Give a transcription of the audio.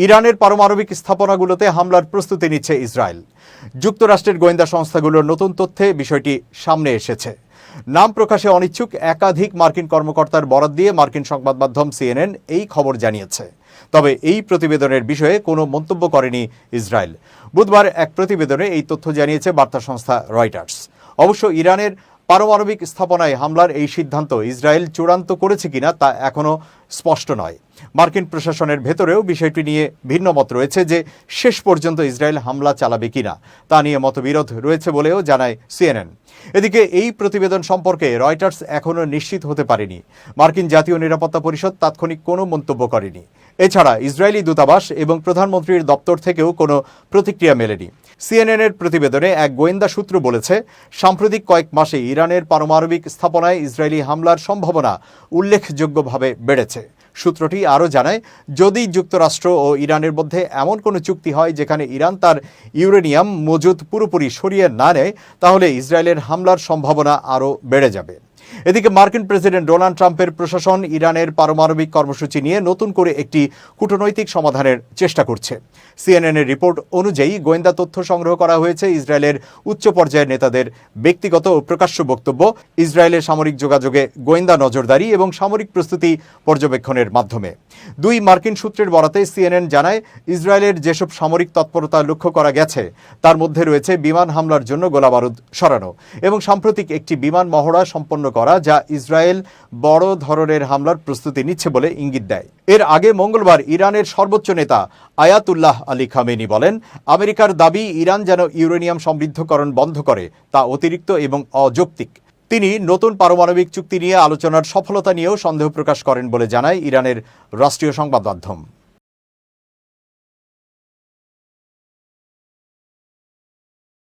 ইরানের পারমাণবিক স্থাপনাগুলোতে হামলার প্রস্তুতি নিচ্ছে ইসরায়েল। যুক্তরাষ্ট্রের গোয়েন্দা সংস্থাগুলোর নতুন তথ্যে বিষয়টি সামনে এসেছে। নাম প্রকাশে অনিচ্ছুক একাধিক মার্কিন কর্মকর্তার বরাত দিয়ে মার্কিন সংবাদ মাধ্যম CNN এই খবর জানিয়েছে। তবে এই প্রতিবেদনের বিষয়ে কোনো মন্তব্য করেনি ইসরায়েল। বুধবার এক প্রতিবেদনে এই তথ্য জানিয়েছে বার্তা সংস্থা রয়টার্স। অবশ্য ইরানের পারমাণবিক স্থাপনায় হামলার এই সিদ্ধান্ত ইসরায়েল চূড়ান্ত করেছে কিনা তা এখনও স্পষ্ট নয়। মার্কিন প্রশাসনের ভেতরেও বিষয়টি নিয়ে ভিন্ন মত রয়েছে যে শেষ পর্যন্ত ইসরায়েল হামলা চালাবে কিনা তা নিয়ে মতবিরোধ রয়েছে বলেও জানায় CNN। এদিকে এই প্রতিবেদন সম্পর্কে রয়টার্স এখনও নিশ্চিত হতে পারেনি। মার্কিন জাতীয় নিরাপত্তা পরিষদ তাৎক্ষণিক কোনো মন্তব্য করেনি। এছাড়া ইসরায়েলি দূতাবাস এবং প্রধানমন্ত্রীর দপ্তর থেকেও কোনো প্রতিক্রিয়া মেলেনি। CNN-এর প্রতিবেদনে এক গোয়েন্দা সূত্র বলেছে, সাম্প্রতিক কয়েক মাসে ইরানের পারমাণবিক স্থাপনায় ইসরায়েলি হামলার সম্ভাবনা উল্লেখযোগ্যভাবে বেড়েছে। সূত্রটি আরও জানায়, যদি যুক্তরাষ্ট্র ও ইরানের মধ্যে এমন কোনো চুক্তি হয় যেখানে ইরান তার ইউরেনিয়াম মজুদ পুরোপুরি সরিয়ে না নেয়, তাহলে ইসরায়েলের হামলার সম্ভাবনা আরও বেড়ে যাবে। এদিকে মার্কিন প্রেসিডেন্ট ডোনাল্ড ট্রাম্পের প্রশাসন ইরানের পারমাণবিক কর্মসূচি নিয়ে নতুন করে একটি কূটনৈতিক সমাধানের চেষ্টা করছে। CNN-এর রিপোর্ট অনুযায়ী গোয়েন্দা তথ্য সংগ্রহ করা হয়েছে ইসরায়েলের উচ্চ পর্যায়ের নেতাদের ব্যক্তিগত ও প্রকাশ্য বক্তব্য, ইসরায়েলের সামরিক যোগাযোগে গোয়েন্দা নজরদারি এবং সামরিক প্রস্তুতি পর্যবেক্ষণের মাধ্যমে। দুই মার্কিন সূত্রের বরাতে CNN জানায়, ইসরায়েলের যেসব সামরিক তৎপরতা লক্ষ্য করা গেছে তার মধ্যে রয়েছে বিমান হামলার জন্য গোলাবারুদ সরানো এবং সাম্প্রতিক একটি বিমান মহড়া সম্পন্ন করা, যা ইসরায়েল বড় ধরনের হামলার প্রস্তুতি নিচ্ছে বলে ইঙ্গিত দেয়। এর আগে মঙ্গলবার ইরানের সর্বোচ্চ নেতা আয়াতুল্লাহ আলী খামেনি বলেন, আমেরিকার দাবি ইরান যেন ইউরেনিয়াম সমৃদ্ধকরণ বন্ধ করে তা অতিরিক্ত এবং অযৌক্তিক। তিনি নতুন পারমাণবিক চুক্তি নিয়ে আলোচনার সফলতা নিয়েও সন্দেহ প্রকাশ করেন বলে জানায় ইরানের রাষ্ট্রীয় সংবাদ মাধ্যম।